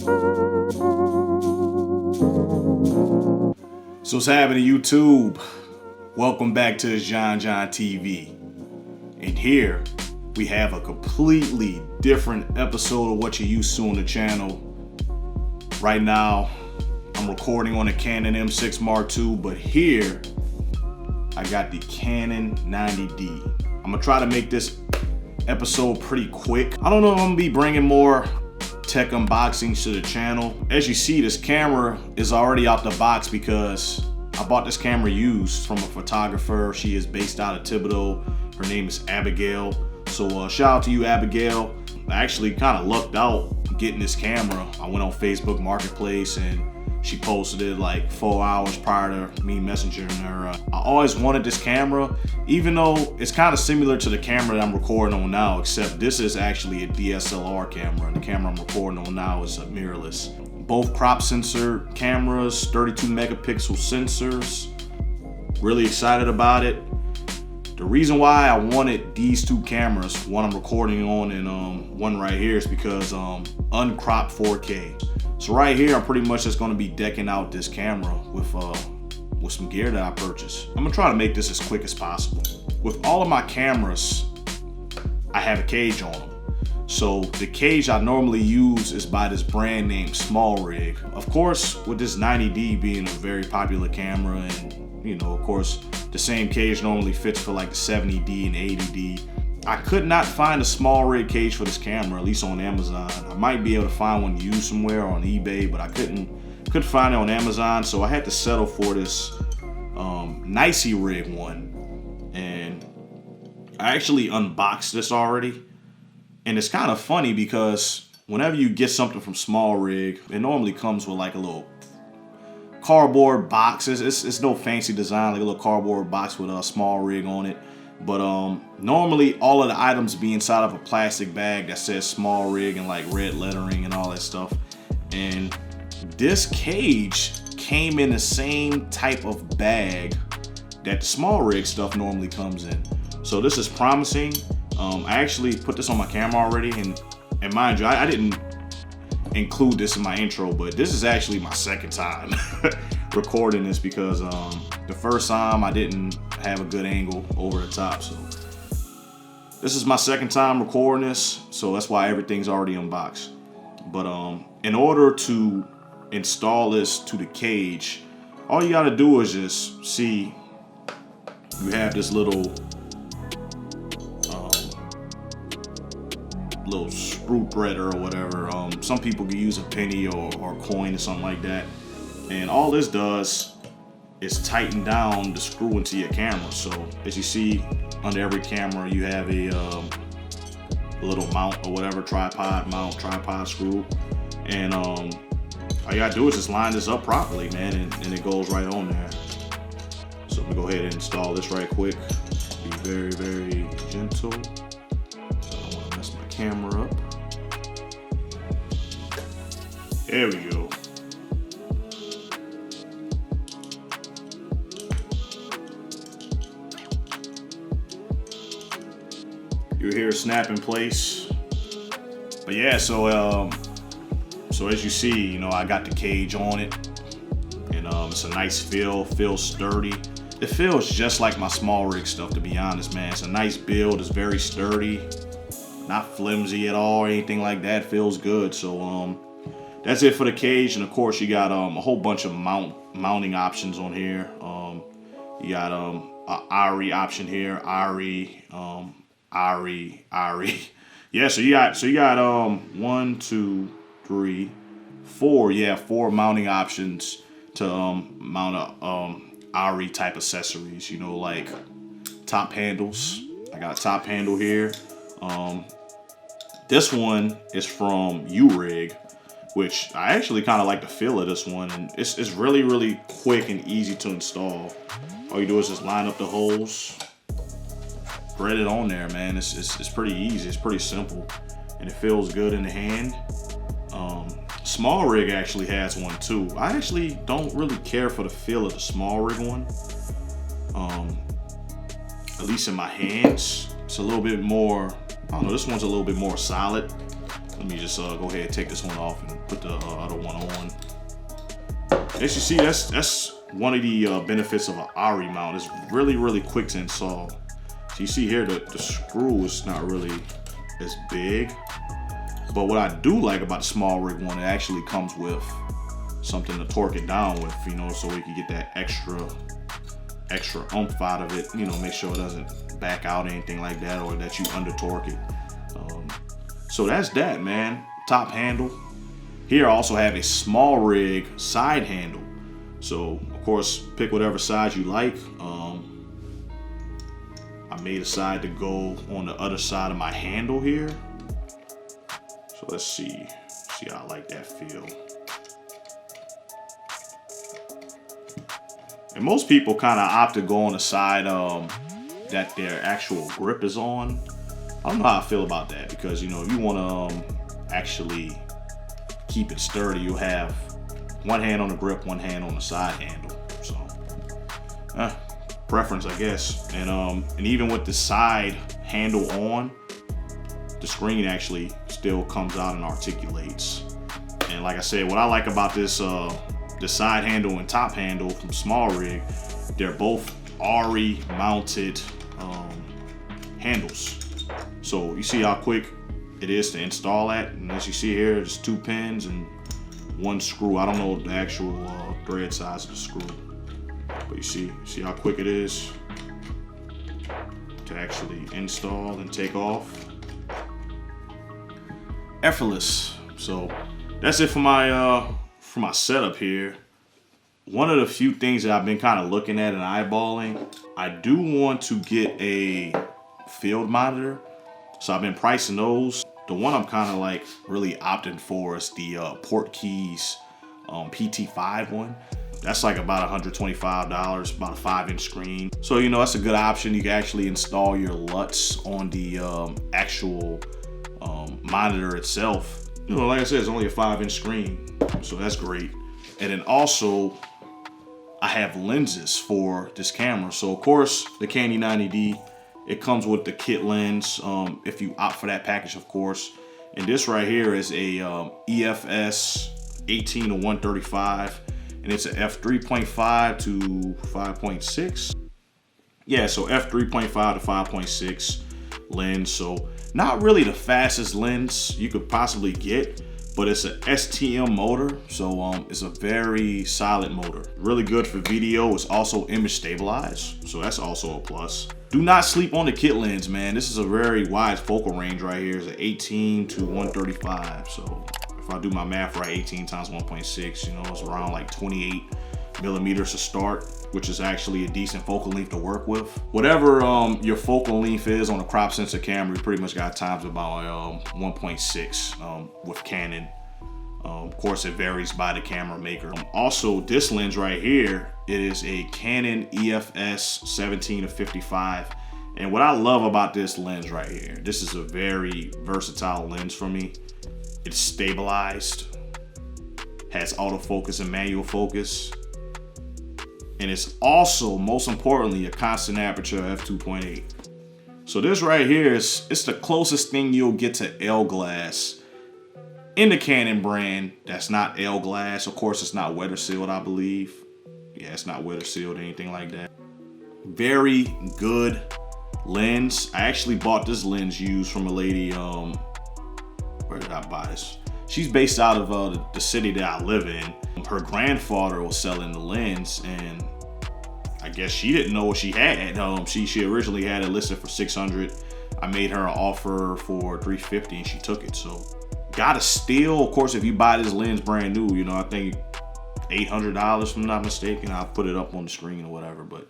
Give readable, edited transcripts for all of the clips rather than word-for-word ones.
So what's happening, YouTube? Welcome back to John TV. And here we have a completely different episode of what you're used to on the channel. Right now, I'm recording on a Canon M6 Mark II, but here I got the Canon 90D. I'm gonna try to make this episode pretty quick. I don't know if I'm gonna be bringing more tech unboxings to the channel. As you see, this camera is already out the box because I bought this camera used from a photographer. She is based out of Thibodeau. Her name is Abigail. So shout out to you, Abigail. I actually kind of lucked out getting this camera. I went on Facebook Marketplace and she posted it like 4 hours prior to me messaging her. I always wanted this camera, even though it's kind of similar to the camera that I'm recording on now, except this is actually a DSLR camera, and the camera I'm recording on now is a mirrorless. Both crop sensor cameras, 32 megapixel sensors. Really excited about it. The reason why I wanted these two cameras, one I'm recording on and one right here, is because uncropped 4K. So right here, I'm pretty much just gonna be decking out this camera with some gear that I purchased. I'm gonna try to make this as quick as possible. With all of my cameras, I have a cage on them. So the cage I normally use is by this brand named SmallRig. Of course, with this 90D being a very popular camera, and you know, of course, the same cage normally fits for like the 70D and 80D. I could not find a SmallRig cage for this camera, at least on Amazon. I might be able to find one used somewhere on eBay, but I couldn't find it on Amazon, so I had to settle for this Nicey Rig one. And I actually unboxed this already. And it's kind of funny because whenever you get something from SmallRig, it normally comes with like a little cardboard box. It's no fancy design, like a little cardboard box with a SmallRig on it. But normally all of the items be inside of a plastic bag that says SmallRig and like red lettering and all that stuff. And this cage came in the same type of bag that the SmallRig stuff normally comes in. So this is promising. I actually put this on my camera already, and mind you, I didn't include this in my intro, but this is actually my second time recording this because the first time I didn't have a good angle over the top. So this is my second time recording this, so that's why everything's already unboxed. But in order to install this to the cage, all you gotta do is just see you have this little screw threader or whatever. Some people can use a penny or coin or something like that. And all this does is tighten down the screw into your camera. So as you see, under every camera you have a little mount or whatever, tripod screw. And all you gotta do is just line this up properly, man, and it goes right on there. So I'm gonna go ahead and install this right quick. Be very, very gentle. Camera up. There we go. You hear a snap in place. But yeah, so as you see, you know, I got the cage on it, and it's a nice feel. Feels sturdy. It feels just like my SmallRig stuff, to be honest, man. It's a nice build. It's very sturdy. Not flimsy at all or anything like that. Feels good. So that's it for the cage. And of course you got a whole bunch of mounting options on here. You got a ARRI option here. ARRI. Yeah, so you got 1, 2, 3, 4. Yeah, 4 mounting options to mount a ARRI type accessories, you know, like top handles. I got a top handle here. This one is from U-Rig, which I actually kind of like the feel of this one, and it's really, really quick and easy to install. All you do is just line up the holes, thread it on there, man. It's pretty easy. It's pretty simple, and it feels good in the hand. SmallRig actually has one too. I actually don't really care for the feel of the SmallRig one. At least in my hands, it's a little bit more. I don't know. This one's a little bit more solid. Let me just go ahead and take this one off and put the other one on. As you see, that's one of the benefits of an ARRI mount. It's really quick to install. So you see here, the screw is not really as big. But what I do like about the small rig one, it actually comes with something to torque it down with, you know, so we can get that extra oomph out of it, you know, make sure it doesn't back out or anything like that, or that you under torque it. So that's that, man. Top handle. Here I also have a small rig side handle. So of course, pick whatever size you like. I made a side to go on the other side of my handle here. So let's see how I like that feel. And most people kind of opt to go on the side that their actual grip is on. I don't know how I feel about that, because, you know, if you want to actually keep it sturdy, you'll have one hand on the grip, one hand on the side handle. So preference, I guess. And even with the side handle on, the screen actually still comes out and articulates. And like I said, what I like about this the side handle and top handle from small rig, they're both ARRI mounted handles. So you see how quick it is to install that. And as you see here, there's 2 pins and 1 screw. I don't know the actual thread size of the screw, but you see how quick it is to actually install and take off. Effortless. So that's it for my setup here. One of the few things that I've been kind of looking at and eyeballing, I do want to get a field monitor. So I've been pricing those. The one I'm kind of like really opting for is the Portkeys PT5 one. That's like about $125, about a 5-inch screen. So, you know, that's a good option. You can actually install your LUTs on the actual monitor itself. You know, like I said, it's only a 5-inch screen, so that's great. And then also, I have lenses for this camera. So of course, the Canon 90D, it comes with the kit lens, if you opt for that package, of course. And this right here is a EFS 18 to 135, and it's a f3.5 to 5.6. Yeah, so f3.5 to 5.6 lens. So not really the fastest lens you could possibly get, but it's an STM motor, so it's a very solid motor. Really good for video. It's also image stabilized, so that's also a plus. Do not sleep on the kit lens, man. This is a very wide focal range right here. It's an 18 to 135. So if I do my math right, 18 times 1.6, you know, it's around like 28 millimeters to start, which is actually a decent focal length to work with. Whatever your focal length is on a crop sensor camera, you pretty much got times about 1.6 with Canon. Of course, it varies by the camera maker. Also, this lens right here, it is a Canon EFS 17 to 55. And what I love about this lens right here, this is a very versatile lens for me. It's stabilized, has autofocus and manual focus. And it's also, most importantly, a constant aperture f2.8. So this right here it's the closest thing you'll get to L glass in the Canon brand. That's not L glass. Of course, it's not weather sealed, I believe. Yeah, it's not weather sealed or anything like that. Very good lens. I actually bought this lens used from a lady. Where did I buy this? She's based out of the city that I live in. Her grandfather was selling the lens, and I guess she didn't know what she had. She originally had it listed for $600. I made her an offer for $350, and she took it. So got a steal. Of course, if you buy this lens brand new, you know, I think $800 if I'm not mistaken. I'll put it up on the screen or whatever, but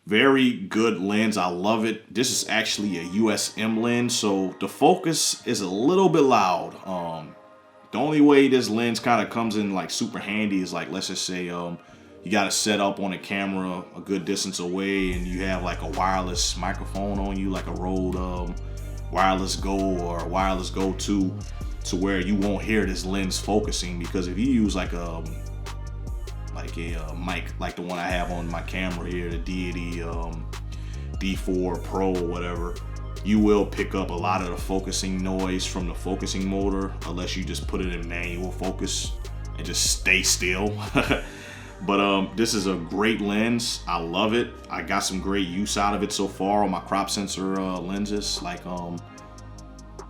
very good lens. I love it. This is actually a USM lens, so the focus is a little bit loud. The only way this lens kind of comes in like super handy is like, let's just say you got to set up on a camera a good distance away, and you have like a wireless microphone on you, like a Rode Wireless Go or Wireless Go 2, to where you won't hear this lens focusing. Because if you use like a mic like the one I have on my camera here, the Deity D4 Pro or whatever, you will pick up a lot of the focusing noise from the focusing motor unless you just put it in manual focus and just stay still. But this is a great lens. I love it. I got some great use out of it so far on my crop sensor lenses, like well,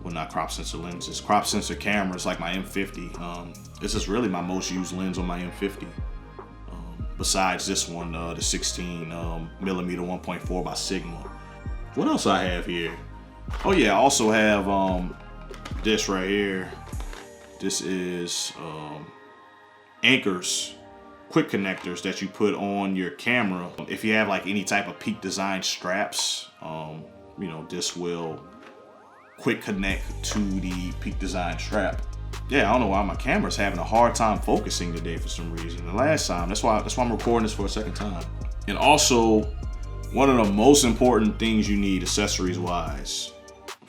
not crop sensor lenses, crop sensor cameras like my M50. This is really my most used lens on my M50. Besides this one, the 16 millimeter 1.4 by Sigma. What else I have here? Oh yeah, I also have this right here. This is anchors, quick connectors that you put on your camera. If you have like any type of Peak Design straps, you know, this will quick connect to the Peak Design strap. Yeah, I don't know why my camera's having a hard time focusing today for some reason. The last time, that's why I'm recording this for a second time. And also, one of the most important things you need accessories wise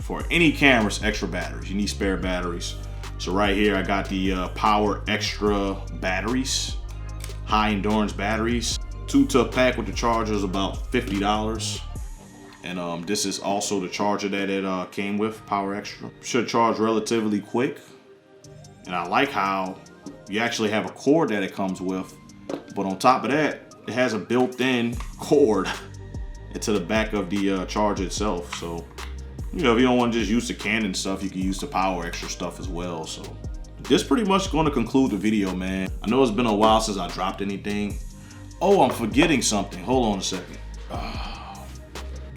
for any camera is extra batteries. You need spare batteries. So right here, I got the Power Extra batteries, high endurance batteries. 2-tub pack with the charger is about $50. And this is also the charger that it came with, Power Extra. Should charge relatively quick. And I like how you actually have a cord that it comes with, but on top of that, it has a built-in cord into the back of the charger itself. So, you know, if you don't want to just use the Canon stuff, you can use the Power Extra stuff as well. So this pretty much going to conclude the video, man. I know it's been a while since I dropped anything. Oh, I'm forgetting something. Hold on a second.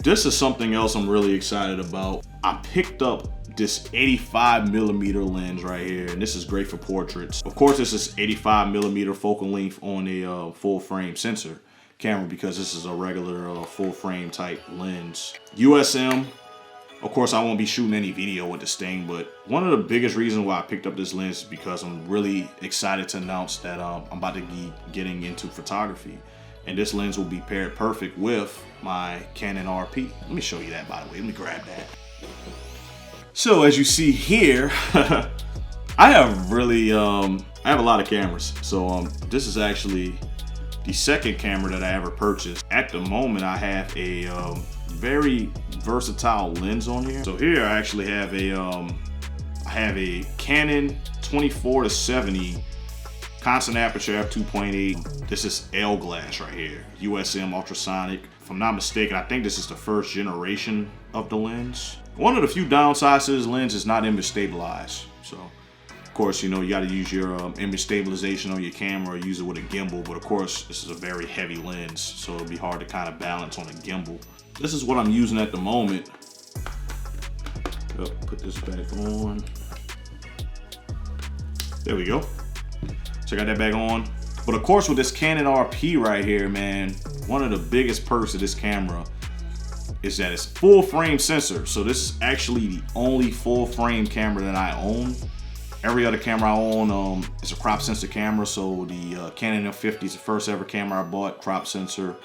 This is something else I'm really excited about. I picked up this 85 millimeter lens right here, and this is great for portraits. Of course, this is 85 millimeter focal length on a full frame sensor camera because this is a regular full frame type lens. USM, of course, I won't be shooting any video with this thing, but one of the biggest reasons why I picked up this lens is because I'm really excited to announce that I'm about to be getting into photography. And this lens will be paired perfect with my Canon RP. Let me show you that, by the way. Let me grab that. So as you see here, I have really, I have a lot of cameras. So this is actually the second camera that I ever purchased. At the moment, I have a very versatile lens on here. So here I actually have a Canon 24-70 constant aperture f2.8. This is L glass right here, USM ultrasonic. If I'm not mistaken, I think this is the first generation of the lens. One of the few downsides to this lens is not image stabilized. So, of course, you know, you got to use your image stabilization on your camera or use it with a gimbal. But of course, this is a very heavy lens, so it'll be hard to kind of balance on a gimbal. This is what I'm using at the moment. Put this back on. There we go. So I got that back on. But of course, with this Canon RP right here, man, one of the biggest perks of this camera is that it's full frame sensor. So this is actually the only full frame camera that I own. Every other camera I own is a crop sensor camera. So the Canon M50 is the first ever camera I bought, crop sensor.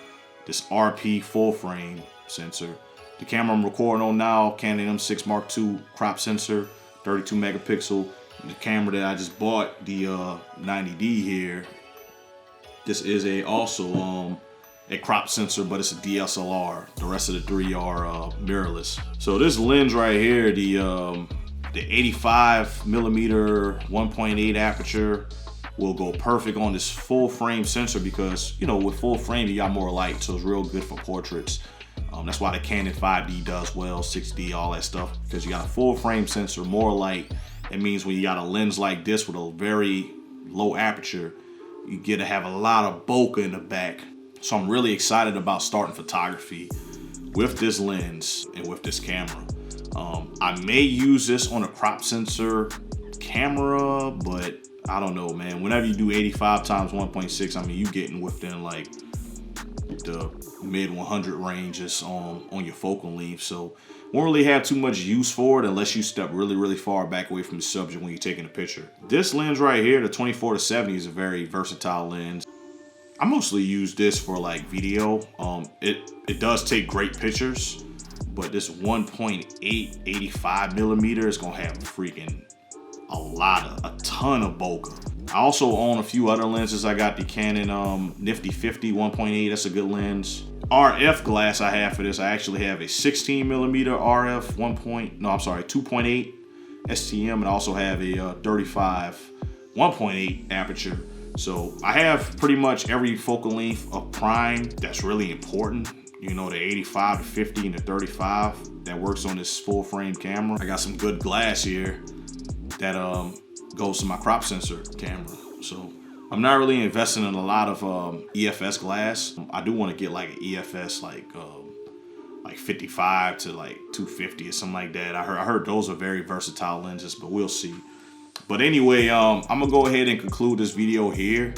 This RP full frame sensor. The camera I'm recording on now, Canon M6 Mark II crop sensor, 32 megapixel. The camera that I just bought, the 90D here, this is also a crop sensor, but it's a DSLR. The rest of the three are mirrorless. So this lens right here, the 85 millimeter 1.8 aperture will go perfect on this full frame sensor because, you know, with full frame you got more light, so it's real good for portraits. That's why the Canon 5D does well, 6D, all that stuff, because you got a full frame sensor, more light. It means when you got a lens like this with a very low aperture, you get to have a lot of bokeh in the back. So I'm really excited about starting photography with this lens and with this camera. I may use this on a crop sensor camera, but I don't know, man. Whenever you do 85 times 1.6, I mean, you getting within like the mid 100 ranges on your focal length. So won't really have too much use for it unless you step really, really far back away from the subject when you're taking a picture. This lens right here, the 24-70, is a very versatile lens. I mostly use this for like video. It does take great pictures, but this 1.8 85 millimeter is gonna have a ton of bokeh. I also own a few other lenses. I got the Canon Nifty 50 1.8, that's a good lens. RF glass I have for this, I actually have a 16 millimeter RF 2.8 STM, and I also have a 35 1.8 aperture. So I have pretty much every focal length of prime that's really important. You know, the 85 to 50 and the 35 that works on this full frame camera. I got some good glass here that goes to my crop sensor camera. So I'm not really investing in a lot of EFS glass. I do want to get like an EFS like 55 to like 250 or something like that. I heard those are very versatile lenses, but we'll see. But anyway, I'm gonna go ahead and conclude this video here.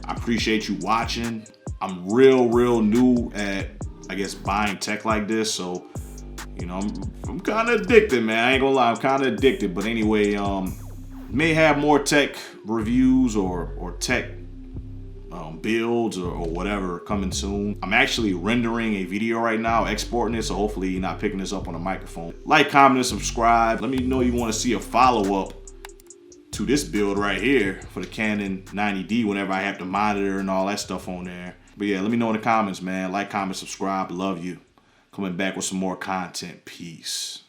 I appreciate you watching. I'm real new at, I guess, buying tech like this, so you know, I'm kind of addicted, man. I ain't gonna lie, I'm kind of addicted. But anyway, may have more tech reviews or tech builds or whatever coming soon. I'm actually rendering a video right now, exporting it, so hopefully you're not picking this up on a microphone. Like, comment, and subscribe. Let me know you want to see a follow-up to this build right here for the Canon 90D whenever I have to monitor and all that stuff on there. But yeah, let me know in the comments, man. Like, comment, subscribe. Love you. Coming back with some more content. Peace.